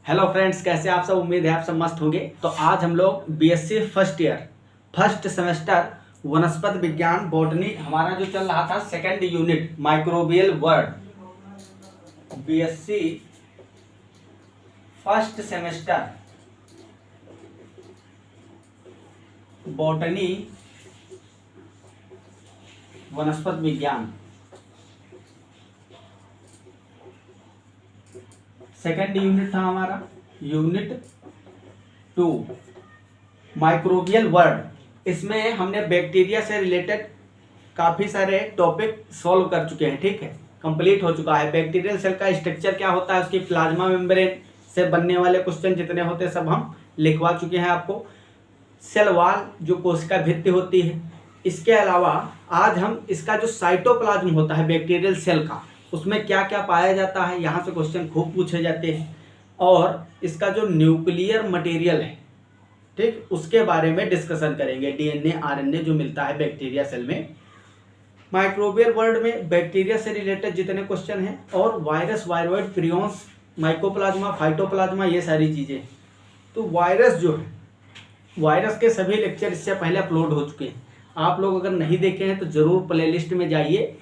Hello friends, कैसे आप सब। उम्मीद है आप सब मस्त होंगे। तो आज हम लोग BSc first year first semester वनस्पति विज्ञान बॉटनी हमारा जो चल रहा था second unit microbial world BSc first semester botany वनस्पति विज्ञान सेकंड यूनिट था हमारा यूनिट 2 माइक्रोबियल वर्ल्ड। इसमें हमने बैक्टीरिया से रिलेटेड काफ़ी सारे टॉपिक सॉल्व कर चुके हैं। ठीक है, कंप्लीट हो चुका है। बैक्टीरियल सेल का स्ट्रक्चर क्या होता है, उसकी प्लाज्मा मेम्ब्रेन से बनने वाले क्वेश्चन जितने होते हैं सब हम लिखवा चुके हैं आपको। सेल वॉल जो कोशिका भित्ति होती है, इसके अलावा आज हम इसका जो साइटोप्लाज्म होता है बैक्टीरियल सेल का, उसमें क्या क्या पाया जाता है, यहाँ से क्वेश्चन खूब पूछे जाते हैं। और इसका जो न्यूक्लियर मटेरियल है, ठीक, उसके बारे में डिस्कशन करेंगे। डीएनए आरएनए जो मिलता है बैक्टीरिया सेल में। माइक्रोबियल वर्ल्ड में बैक्टीरिया से रिलेटेड जितने क्वेश्चन हैं और virus, viroid, prions, mycoplasma, phytoplasma, ये सारी चीज़ें। तो वायरस जो है, वायरस के सभी लेक्चर इससे पहले अपलोड हो चुके हैं। आप लोग अगर नहीं देखे हैं तो ज़रूर प्लेलिस्ट में जाइए,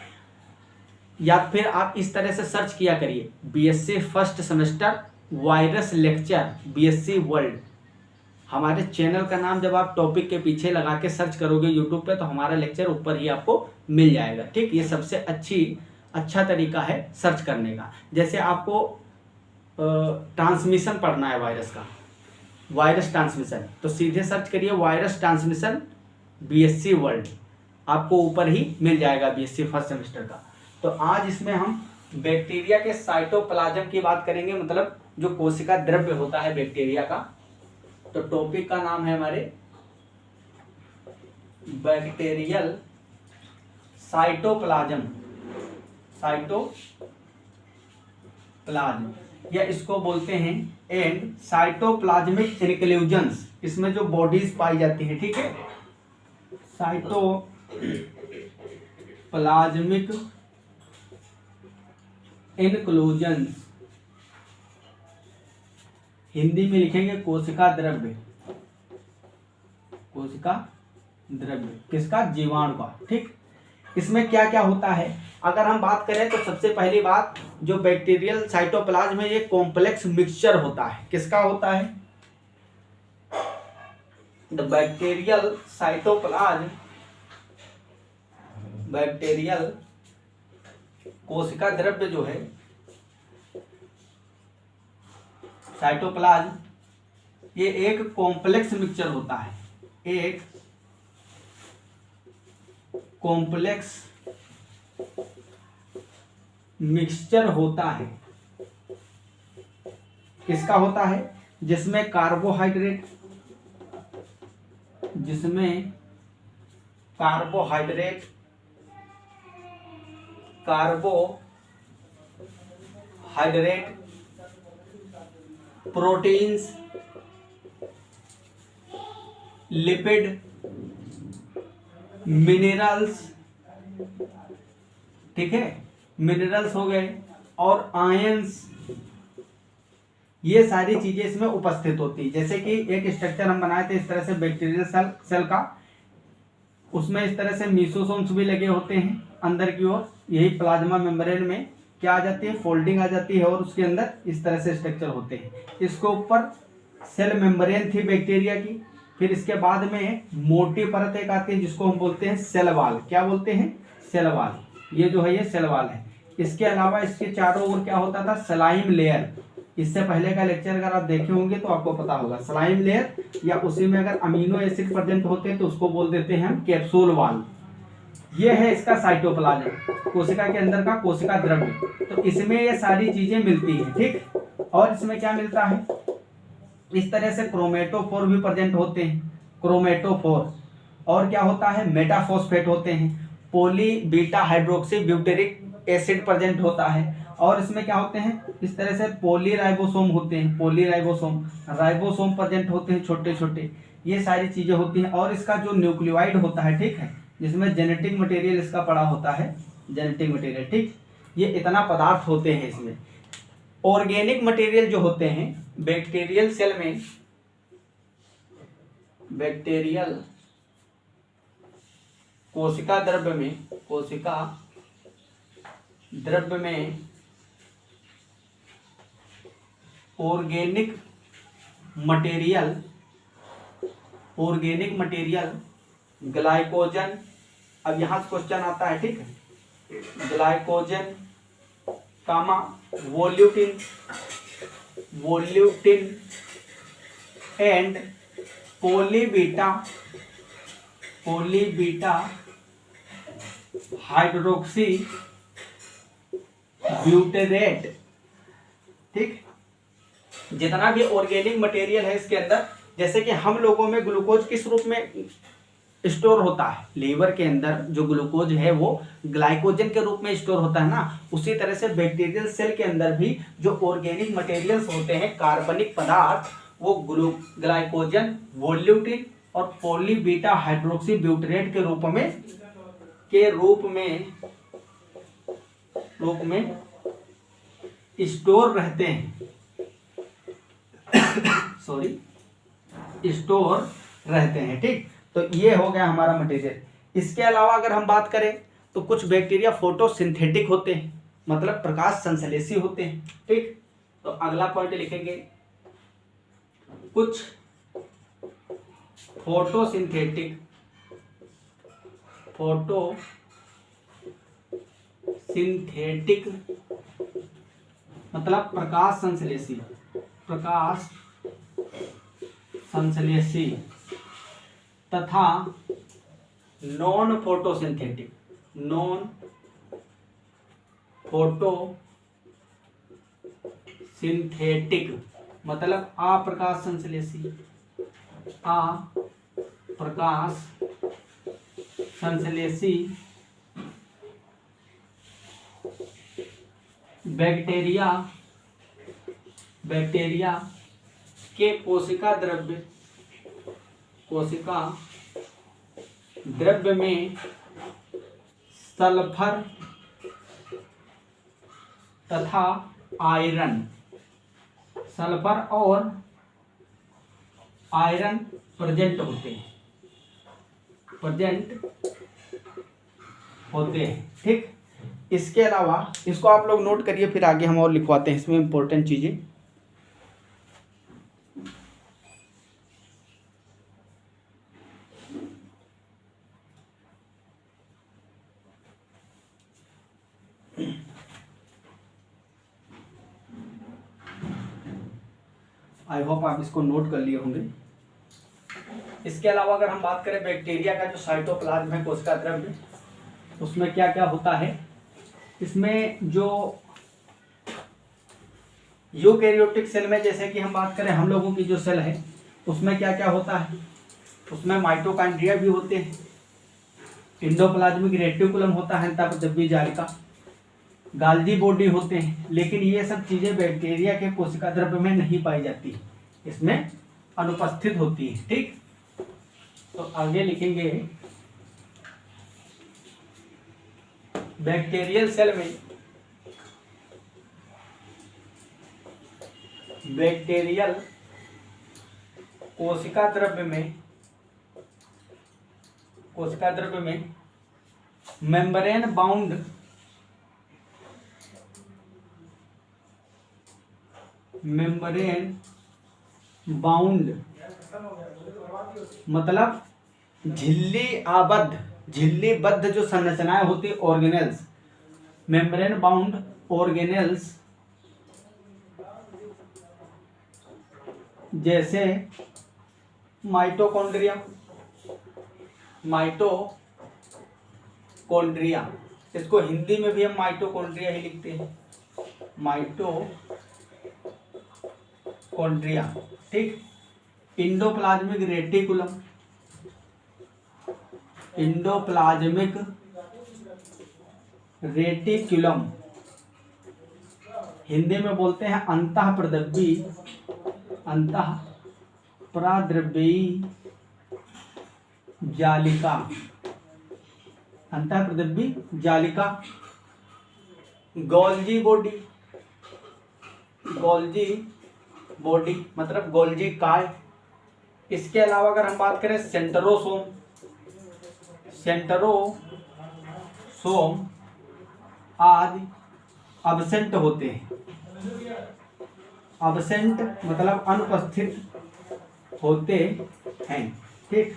या फिर आप इस तरह से सर्च किया करिए BSc first semester virus lecture BSc world. हमारे चैनल का नाम जब आप टॉपिक के पीछे लगा के सर्च करोगे यूट्यूब पे तो हमारा लेक्चर ऊपर ही आपको मिल जाएगा। ठीक, ये सबसे अच्छा तरीका है सर्च करने का। जैसे आपको ट्रांसमिशन पढ़ना है वायरस का, वायरस ट्रांसमिशन, तो सीधे सर्च करिए वायरस ट्रांसमिशन बीएससी वर्ल्ड, आपको ऊपर ही मिल जाएगा बीएससी फर्स्ट सेमेस्टर का। तो आज इसमें हम बैक्टीरिया के साइटोप्लाज्म की बात करेंगे, मतलब जो कोशिका द्रव्य होता है बैक्टीरिया का। तो टॉपिक का नाम है हमारे बैक्टीरियल साइटोप्लाज्म, या इसको बोलते हैं एंड साइटोप्लाज्मिक इनक्लूजन्स। इसमें जो बॉडीज पाई जाती है, ठीक है, साइटोप्लाज्मिक इनक्लूजन्स, हिंदी में लिखेंगे कोशिका द्रव्य। कोशिका द्रव्य किसका? जीवाणु का। ठीक, इसमें क्या क्या होता है अगर हम बात करें तो सबसे पहली बात, जो बैक्टीरियल साइटोप्लाज्म है ये कॉम्प्लेक्स मिक्सचर होता है। किसका होता है? द बैक्टीरियल साइटोप्लाज्म, बैक्टीरियल कोशिका द्रव्य जो है साइटोप्लाज्म, ये एक कॉम्प्लेक्स मिक्सचर होता है, एक कॉम्प्लेक्स मिक्सचर होता है। किसका होता है? जिसमें कार्बोहाइड्रेट, प्रोटीन्स, लिपिड, मिनरल्स, ठीक है, मिनरल्स हो गए, और आयंस, ये सारी चीजें इसमें उपस्थित होती है। जैसे कि एक स्ट्रक्चर हम बनाए थे इस तरह से बैक्टीरियल सेल का, उसमें इस तरह से मीसोसोम्स भी लगे होते हैं अंदर की ओर। यही प्लाज्मा मेम्ब्रेन में क्या आ जाती है? फोल्डिंग आ जाती है, और उसके अंदर इस तरह से स्ट्रक्चर होते हैं। इसके ऊपर सेल मेम्ब्रेन थी बैक्टीरिया की, फिर इसके बाद में मोटी परत एक आती है जिसको हम बोलते हैं सेल वॉल। क्या बोलते हैं? Cell wall. ये जो है ये सेल वॉल है। इसके अलावा इसके चारों ओर क्या होता था? Slime layer. इससे पहले का लेक्चर अगर आप देखे होंगे तो आपको पता होगा। स्लाइम लेयर, या उसी में अगर अमीनो एसिड प्रेजेंट होते हैं तो उसको बोल देते हैं हम कैप्सूल वॉल। ये है इसका साइटोप्लाज्म, कोशिका के अंदर का कोशिका द्रव्य। तो इसमें ये सारी चीजें मिलती हैं। ठीक, और इसमें क्या मिलता है? इस तरह से क्रोमेटोफोर भी प्रेजेंट होते हैं, क्रोमेटोफोर। और क्या होता है? मेटाफॉस्फेट होते हैं, poly beta hydroxy butyric acid present होता है। और इसमें क्या होते हैं? इस तरह से पॉलीराइबोसोम होते हैं, पॉलीराइबोसोम, राइबोसोम प्रेजेंट होते हैं छोटे छोटे। ये सारी चीजें होती हैं। और इसका जो न्यूक्लियोइड होता है, ठीक है, जिसमें जेनेटिक मटेरियल इसका पड़ा होता है, जेनेटिक मटेरियल। ठीक, ये इतना पदार्थ होते हैं इसमें। ऑर्गेनिक मटेरियल जो होते हैं बैक्टीरियल सेल में, बैक्टीरियल कोशिका द्रव्य में ऑर्गेनिक मटेरियल ग्लाइकोजन, अब यहां से क्वेश्चन आता है, ठीक है, ग्लाइकोजन कामा वोल्यूटिन एंड पोलीबीटा हाइड्रोक्सी ब्यूटेरेट, ठीक। जितना भी ऑर्गेनिक मटेरियल है इसके अंदर, जैसे कि हम लोगों में ग्लूकोज किस रूप में स्टोर होता है, लीवर के अंदर जो ग्लूकोज है वो ग्लाइकोजन के रूप में स्टोर होता है ना, उसी तरह से बैक्टीरियल सेल के अंदर भी जो ऑर्गेनिक मटेरियल्स होते हैं, कार्बनिक पदार्थ, वो ग्लाइकोजन, वोल्यूटिन और पॉलीबीटा हाइड्रोक्सी ब्यूटेरेट के रूप में स्टोर रहते हैं स्टोर रहते हैं, ठीक। तो ये हो गया हमारा मटेरियल। इसके अलावा अगर हम बात करें तो कुछ बैक्टीरिया फोटोसिंथेटिक होते हैं, मतलब प्रकाश संश्लेषी होते हैं, ठीक। तो अगला पॉइंट लिखेंगे, कुछ फोटोसिंथेटिक मतलब प्रकाश संश्लेषी तथा नॉन फोटोसिंथेटिक मतलब अप्रकाश संश्लेषी बैक्टीरिया के कोशिका द्रव्य में सल्फर तथा आयरन प्रेजेंट होते हैं, ठीक। इसके अलावा इसको आप लोग नोट करिए, फिर आगे हम और लिखवाते हैं इसमें इंपॉर्टेंट चीजें। आई होप आप इसको नोट कर लिए होंगे। इसके अलावा अगर हम बात करें बैक्टीरिया का जो साइटोप्लाज्म है, कोशिका द्रव्य, उसमें क्या क्या होता है, इसमें जो यूकैरियोटिक सेल में, जैसे कि हम बात करें हम लोगों की जो सेल है, उसमें क्या क्या होता है, उसमें माइटोकॉन्ड्रिया भी होते हैं, एंडोप्लाज्मिक रेटिकुलम होता है, अंतःप्रद्रव्यी जालिका, गाल्जी बॉडी होते हैं, लेकिन ये सब चीजें बैक्टीरिया के कोशिका द्रव्य में नहीं पाई जाती, इसमें अनुपस्थित होती है, ठीक। तो आगे लिखेंगे, बैक्टीरियल सेल में बैक्टीरियल कोशिका द्रव्य में मेम्ब्रेन बाउंड मतलब झिल्लीबद्ध जो संरचनाएं होती, ऑर्गेनेल्स, मेम्ब्रेन बाउंड ऑर्गेनेल्स, जैसे माइटोकॉन्ड्रिया, इसको हिंदी में भी हम माइटोकॉन्ड्रिया ही लिखते हैं, माइटोकॉन्ड्रिया, ठीक। एंडोप्लाज्मिक रेटिकुलम, हिंदी में बोलते हैं अंतःप्रद्रव्यी जालिका, गोल्जी बॉडी, गोल्जी बॉडी मतलब गोल्जी काय। इसके अलावा अगर हम बात करें सेंट्रोसोम, सेंट्रोसोम आदि अब्सेंट होते हैं। अब्सेंट मतलब अनुपस्थित होते हैं, ठीक।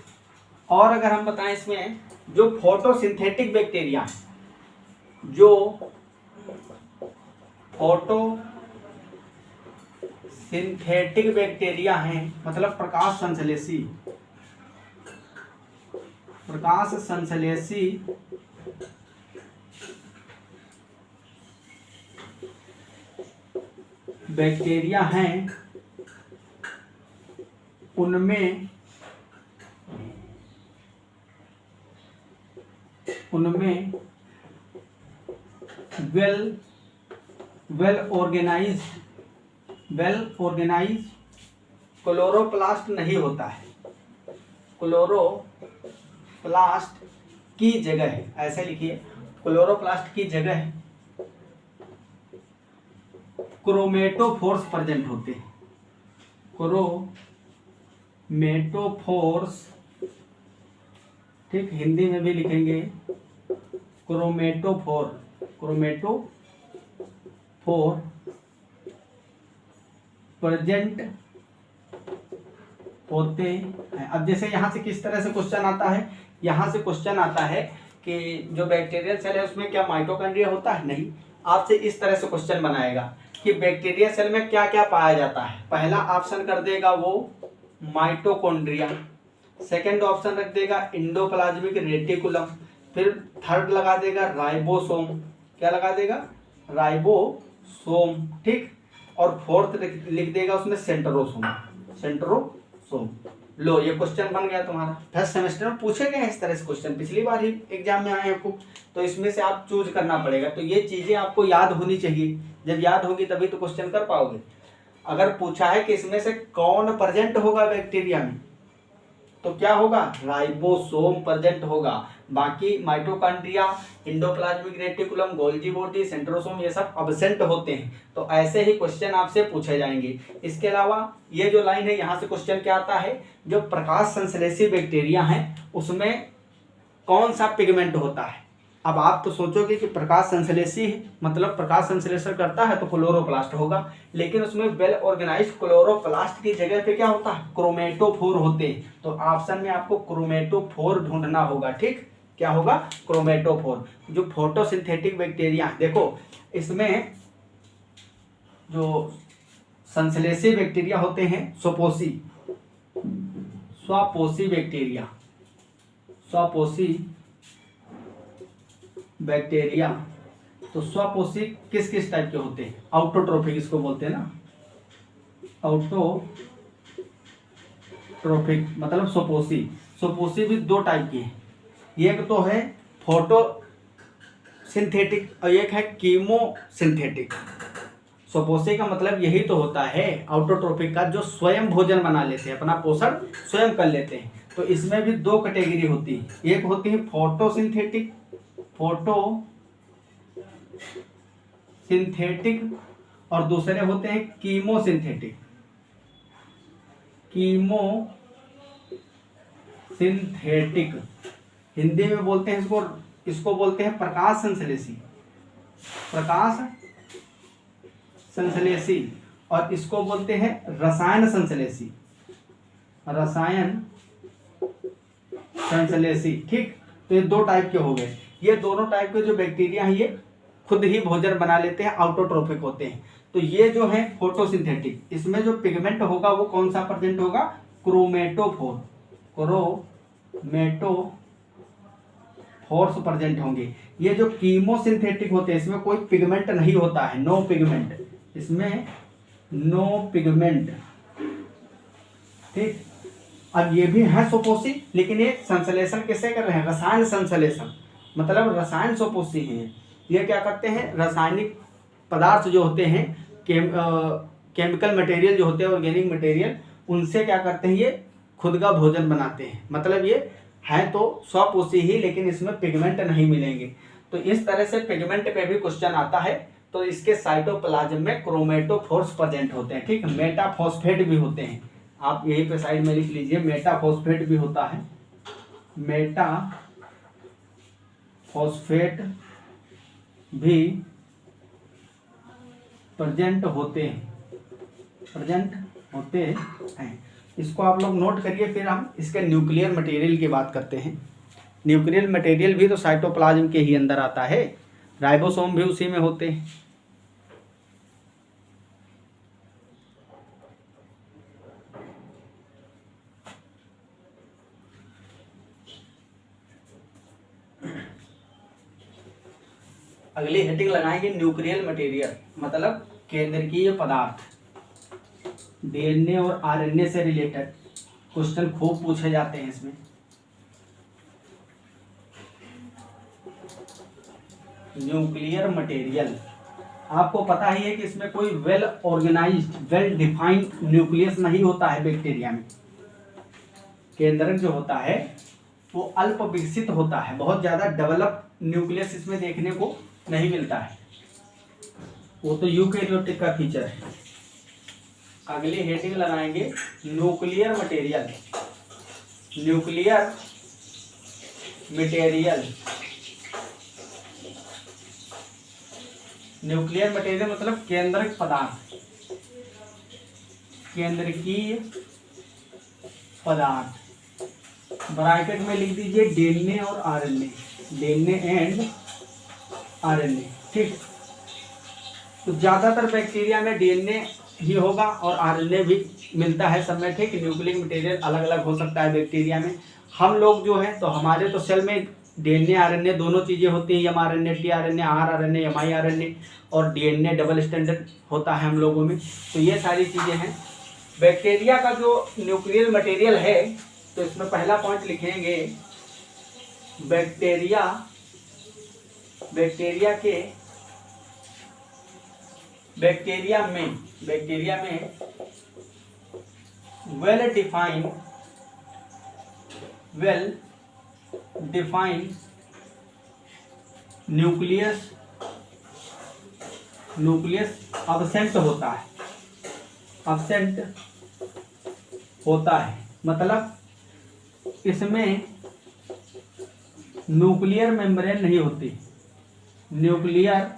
और अगर हम बताएं इसमें जो फोटोसिंथेटिक बैक्टीरिया, जो फोटोसिंथेटिक बैक्टीरिया हैं मतलब प्रकाश संश्लेषी बैक्टीरिया हैं, उनमें वेल ऑर्गेनाइज क्लोरोप्लास्ट नहीं होता है। क्लोरोप्लास्ट की जगह, ऐसे लिखिए, क्लोरोप्लास्ट की जगह क्रोमेटोफोर्स प्रेजेंट होते हैं। क्रोमेटोफोर्स, ठीक, हिंदी में भी लिखेंगे क्रोमेटोफोर प्रेजेंट होते हैं। अब जैसे यहाँ से किस तरह से क्वेश्चन आता है, यहाँ से क्वेश्चन आता है कि जो बैक्टीरियल सेल है उसमें क्या माइटोकॉन्ड्रिया होता है? नहीं। आपसे इस तरह से क्वेश्चन बनाएगा कि बैक्टीरियल सेल में क्या क्या पाया जाता है। पहला ऑप्शन कर देगा वो माइटोकॉन्ड्रिया, सेकंड ऑप्शन रख देगा इंडोप्लाज्मिक रेटिकुलम, फिर थर्ड लगा देगा राइबोसोम। क्या लगा देगा? राइबोसोम, ठीक। और फोर्थ लिख देगा उसमें सेंट्रोसोम। लो, ये क्वेश्चन बन गया तुम्हारा। फर्स्ट सेमेस्टर में पूछे गए इस तरह से क्वेश्चन, पिछली बार ही एग्जाम में आए आपको, तो इसमें से आप चूज करना पड़ेगा। तो ये चीजें आपको याद होनी चाहिए, जब याद होगी तभी तो क्वेश्चन कर पाओगे। अगर पूछा है कि इसमें से कौन प्रेजेंट होगा बैक्टीरिया में, तो क्या होगा? राइबोसोम प्रेजेंट होगा। बाकी mitochondria, endoplasmic reticulum, Golgi body, centrosome ये सब अब्सेंट होते हैं। तो ऐसे ही क्वेश्चन आपसे पूछे जाएंगे। इसके अलावा ये जो लाइन है, यहाँ से क्वेश्चन क्या आता है, जो प्रकाश संश्लेषी बैक्टीरिया हैं उसमें कौन सा पिगमेंट होता है। अब आप तो सोचोगे कि प्रकाश संश्लेषी मतलब प्रकाश संश्लेषण करता है तो क्लोरोप्लास्ट होगा, लेकिन उसमें वेल ऑर्गेनाइज्ड क्लोरोप्लास्ट की जगह पे क्या होता है? क्रोमेटोफोर होते हैं। तो ऑप्शन में आपको क्रोमेटोफोर ढूंढना होगा, ठीक। क्या होगा? क्रोमेटोफोर। जो फोटोसिंथेटिक बैक्टीरिया, देखो इसमें जो संश्लेषी बैक्टीरिया होते हैं स्वापोषी बैक्टीरिया, तो स्वापोषी किस किस टाइप के होते हैं? ऑटोट्रोफिक इसको बोलते हैं ना, ऑटोट्रोफिक मतलब स्वपोषी भी दो टाइप की है। एक तो है फोटोसिंथेटिक और एक है कीमोसिंथेटिक। स्वपोषी का मतलब यही तो होता है, ऑटोट्रोफिक का जो स्वयं भोजन बना लेते हैं, अपना पोषण स्वयं कर लेते हैं। तो इसमें भी दो कैटेगरी होती है, एक होती है फोटोसिंथेटिक और दूसरे होते हैं कीमोसिंथेटिक। हिंदी में बोलते हैं इसको बोलते हैं प्रकाश संश्लेषी, और इसको बोलते हैं रसायन संश्लेषी, ठीक। तो ये दो टाइप के हो गए। ये दोनों टाइप के जो बैक्टीरिया हैं ये खुद ही भोजन बना लेते हैं, ऑटोट्रोफिक होते हैं। तो ये जो है फोटोसिंथेटिक, इसमें जो पिगमेंट होगा वो कौन सा प्रेजेंट होगा? क्रोमेटोफोर्स प्रेजेंट होंगे। ये जो कीमोसिंथेटिक होते हैं इसमें कोई पिगमेंट नहीं होता है, नो पिगमेंट, इसमें नो पिगमेंट, ठीक। अब ये भी है स्वपोषी, लेकिन ये संश्लेषण कैसे कर रहे हैं? रसायन संश्लेषण, मतलब रसायन स्वपोषी हैं। ये क्या करते हैं? रासायनिक पदार्थ जो होते हैं, केमिकल मटेरियल जो होते हैं, ऑर्गेनिक मटेरियल, उनसे क्या करते हैं? ये खुद का भोजन बनाते हैं। मतलब ये है तो स्वपोषी ही, लेकिन इसमें पिगमेंट नहीं मिलेंगे। तो इस तरह से पिगमेंट पे भी क्वेश्चन आता है। तो इसके साइटोप्लाज्म में क्रोमेटोफोर्स प्रेजेंट होते हैं। ठीक, मेटाफॉस्फेट भी होते हैं, आप यहीं पे साइड में लिख लीजिए, मेटाफॉस्फेट भी होता है, मेटाफॉस्फेट भी प्रेजेंट होते हैं। इसको आप लोग नोट करिए। फिर हम इसके न्यूक्लियर मटेरियल की बात करते हैं। न्यूक्लियर मटेरियल भी तो साइटोप्लाज्म के ही अंदर आता है, राइबोसोम भी उसी में होते हैं। अगली हेडिंग लगाएंगे न्यूक्लियर मटेरियल, मतलब केंद्रकीय पदार्थ। डीएनए और आरएनए से रिलेटेड क्वेश्चन खूब पूछे जाते हैं इसमें। न्यूक्लियर मटेरियल, आपको पता ही है कि इसमें कोई well organised, well defined nucleus नहीं होता है बैक्टीरिया में। केंद्रक जो होता है वो अल्प विकसित होता है, बहुत ज्यादा डेवलप न्यूक्लियस इसमें देखने को नहीं मिलता है, वो तो यूकेरियोटिक का फीचर है। अगली हेडिंग लगाएंगे nuclear material. Nuclear material, nuclear material मतलब केंद्रक पदार्थ, केंद्रकीय पदार्थ। ब्रैकेट में लिख दीजिए डीएनए और आरएनए, डीएनए एंड आरएनए। ठीक, तो ज्यादातर बैक्टीरिया में डीएनए ही होगा और आरएनए भी मिलता है सब में। ठीक, न्यूक्लियर मटेरियल अलग अलग हो सकता है बैक्टीरिया में। हम लोग जो है तो हमारे तो सेल में डीएनए आरएनए दोनों चीजें होती हैं, एमआरएनए, टीआरएनए, आरआरएनए, एमआईआरएनए, और डीएनए डबल स्टैंडर्ड होता है हम लोगों में। तो ये सारी चीजें हैं। बैक्टीरिया का जो न्यूक्लियर मटेरियल है, तो इसमें पहला पॉइंट लिखेंगे बैक्टीरिया में वेल डिफाइंड न्यूक्लियस अब्सेंट होता है, मतलब इसमें न्यूक्लियर मेम्ब्रेन नहीं होती, न्यूक्लियर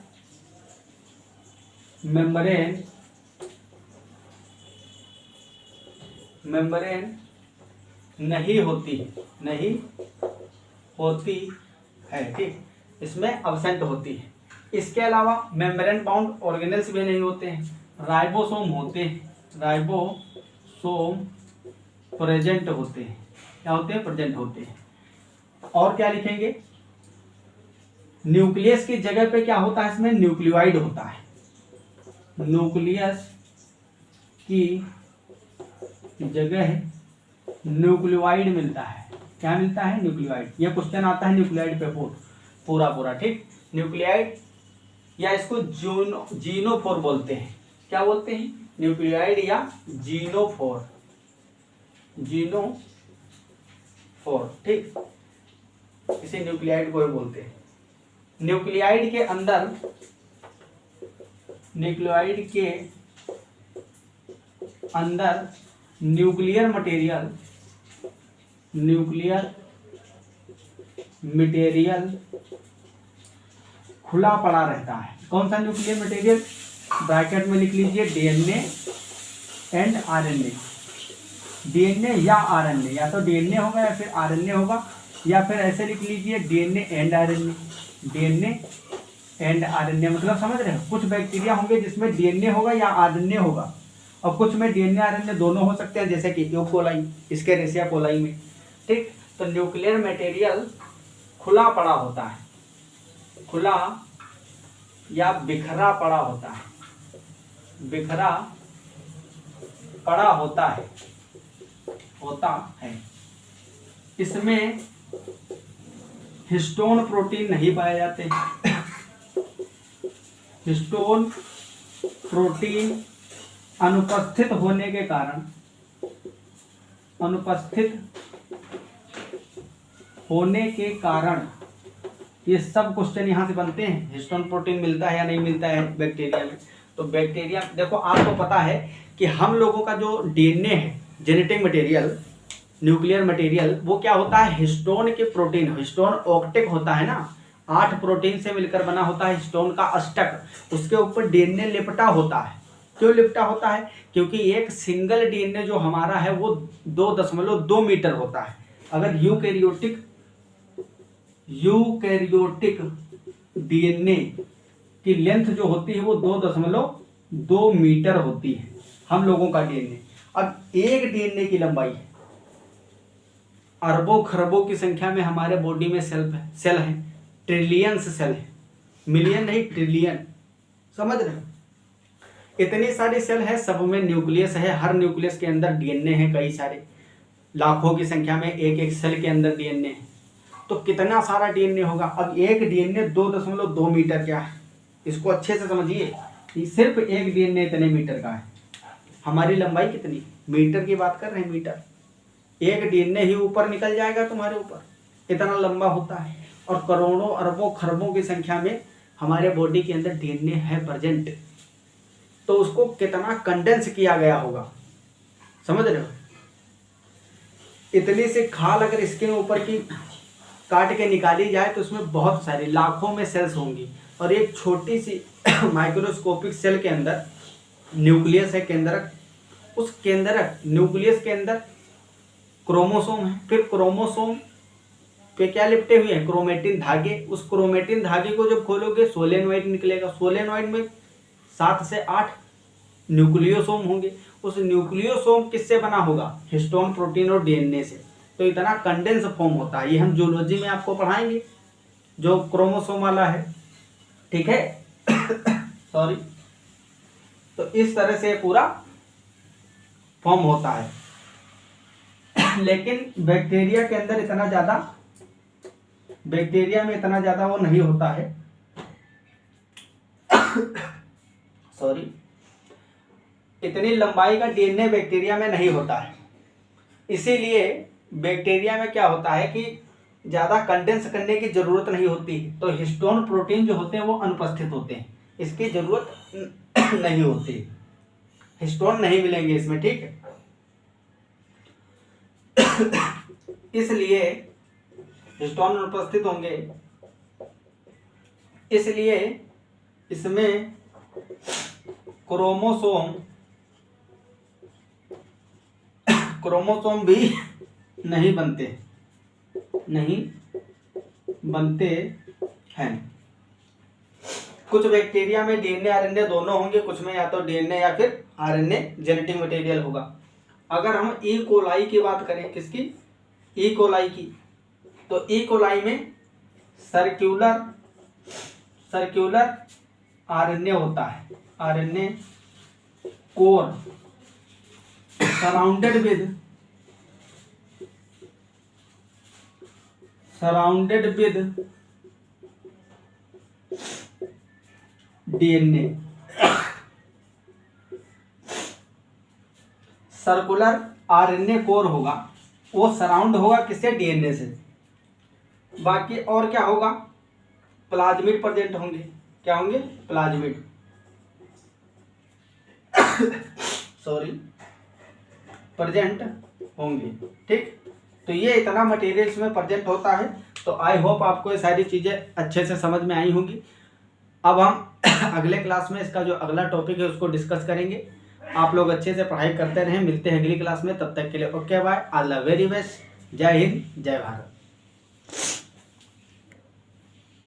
मेम्ब्रेन नहीं होती है। ठीक, इसमें अब्सेंट होती है। इसके अलावा मेम्ब्रेन बाउंड ऑर्गेनेल्स भी नहीं होते हैं, राइबोसोम होते हैं, राइबोसोम प्रेजेंट होते हैं। क्या होते हैं? प्रेजेंट होते हैं। और क्या लिखेंगे? न्यूक्लियस की जगह पे क्या होता है? इसमें न्यूक्लियोइड होता है। न्यूक्लियस की जगह न्यूक्लियोइड मिलता है। क्या मिलता है? न्यूक्लियोइड। ये क्वेश्चन आता है न्यूक्लियोइड पे पूरा। ठीक, न्यूक्लियोइड या इसको जीनोफोर बोलते हैं। क्या बोलते हैं? न्यूक्लियोइड या जीनोफोर। ठीक, इसे न्यूक्लियोइड को बोलते हैं। न्यूक्लियोइड के अंदर न्यूक्लियर मटेरियल खुला पड़ा रहता है। कौन सा न्यूक्लियर मटेरियल? ब्रैकेट में लिख लीजिए डीएनए एंड आरएनए। डीएनए या आरएनए, या तो डीएनए होगा या फिर आरएनए होगा, या फिर ऐसे लिख लीजिए DNA and RNA. DNA and RNA मतलब समझ रहे हो? कुछ बैक्टीरिया होंगे जिसमें डीएनए होगा या आरएनए होगा, और कुछ में डीएनए आरएनए दोनों हो सकते हैं, जैसे कि ई कोलाई, एस्केरिसिया कोलाई में। ठीक, तो न्यूक्लियर मटेरियल खुला पड़ा होता है, खुला या बिखरा पड़ा होता है, बिखरा पड़ा होता है। इसमें हिस्टोन प्रोटीन नहीं पाए जाते। हिस्टोन प्रोटीन अनुपस्थित होने के कारण ये सब क्वेश्चन यहाँ से बनते हैं। हिस्टोन प्रोटीन मिलता है या नहीं मिलता है बैक्टीरिया में। तो बैक्टीरिया देखो, आपको पता है कि हम लोगों का जो डीएनए है, जेनेटिक मटेरियल, न्यूक्लियर मटेरियल, वो क्या होता है, हिस्टोन के प्रोटीन, हिस्टोन ऑक्टेट होता है ना, 8 प्रोटीन से मिलकर बना होता है हिस्टोन का अष्टक, उसके ऊपर डीएनए लिपटा होता है। क्यों लिपटा होता है? क्योंकि एक सिंगल डीएनए जो हमारा है वो 2.2 मीटर होता है। अगर यूकैरियोटिक डीएनए की लेंथ जो होती है वो 2.2 मीटर होती है हम लोगों का डीएनए। अब एक डीएनए की लंबाई है, अरबों खरबों की संख्या में हमारे बॉडी में सेल है, ट्रिलियंस सेल है, मिलियन नहीं ट्रिलियन, समझ रहे हो? इतनी सारी सेल है, सब में न्यूक्लियस है, हर न्यूक्लियस के अंदर डीएनए है, कई सारे लाखों की संख्या में एक एक सेल के अंदर डीएनए है। तो कितना सारा डीएनए होगा? अब एक डीएनए 2.2 मीटर क्या है, इसको अच्छे से समझिए। सिर्फ एक डीएनए इतने मीटर का है। हमारी लंबाई कितनी, मीटर की बात कर रहे हैं, मीटर। एक डीएनए ही ऊपर निकल जाएगा तुम्हारे ऊपर, इतना लंबा होता है। और करोड़ों अरबों खरबों की संख्या में हमारे बॉडी के अंदर डीएनए है प्रेजेंट। तो उसको कितना कंडेंस किया गया होगा, समझ रहे हो? इतनी सी खाल अगर स्किन ऊपर की काट के निकाली जाए तो उसमें बहुत सारी लाखों में सेल्स होंगी। और एक छोटी सी माइक्रोस्कोपिक सेल के अंदर न्यूक्लियस है, केंद्रक, उस केंद्रक न्यूक्लियस के अंदर क्रोमोसोम है। फिर क्रोमोसोम पे क्या लिपटे हुए हैं, क्रोमेटिन धागे। उस क्रोमेटिन धागे को जब खोलोगे सोलेनॉइड निकलेगा। सोलेनॉइड में 7 से 8 न्यूक्लियोसोम होंगे। उस न्यूक्लियोसोम किससे बना होगा, हिस्टोन प्रोटीन और डीएनए से। तो इतना कंडेंस फॉर्म होता है। ये हम जूलॉजी में आपको पढ़ाएंगे, जो क्रोमोसोम वाला है, ठीक है? सॉरी। तो इस तरह से पूरा फॉर्म होता है। लेकिन बैक्टीरिया के अंदर इतना ज्यादा, बैक्टीरिया में इतना ज्यादा वो नहीं होता है। सॉरी, इतनी लंबाई का डीएनए बैक्टीरिया में नहीं होता है। इसीलिए बैक्टीरिया में क्या होता है कि ज़्यादा कंडेंस करने की ज़रूरत नहीं होती। तो हिस्टोन प्रोटीन जो होते हैं वो अनुपस्थित होते हैं, इसकी ज़रूरत नहीं होती। हिस्टोन नहीं मिलेंगे इसमें, ठीक है? इसलिए हिस्टोन अनुपस्थित होंगे, इसलिए इसमें क्रोमोसोम भी नहीं बनते हैं। कुछ बैक्टीरिया में डीएनए आरएनए दोनों होंगे, कुछ में या तो डीएनए या फिर आरएनए जेनेटिक मटेरियल होगा। अगर हम ई कोलाई की बात करें, किसकी, ई कोलाई की, तो ई कोलाई में सर्क्यूलर आरएनए होता है, RNA core surrounded with DNA. Circular RNA core होगा, वो सराउंड होगा किससे, डीएनए से। बाकी और क्या होगा, प्लाज्मिड प्रेजेंट होंगे। क्या होंगे, प्लाज्मिड सॉरी प्रेजेंट होंगे, ठीक? तो ये इतना मटेरियल इसमें प्रेजेंट होता है। तो आई होप आपको ये सारी चीज़ें अच्छे से समझ में आई होंगी। अब हम अगले क्लास में इसका जो अगला टॉपिक है उसको डिस्कस करेंगे। आप लोग अच्छे से पढ़ाई करते रहें। मिलते हैं अगली क्लास में, तब तक के लिए okay bye, all the very best. जय हिंद, जय भारत।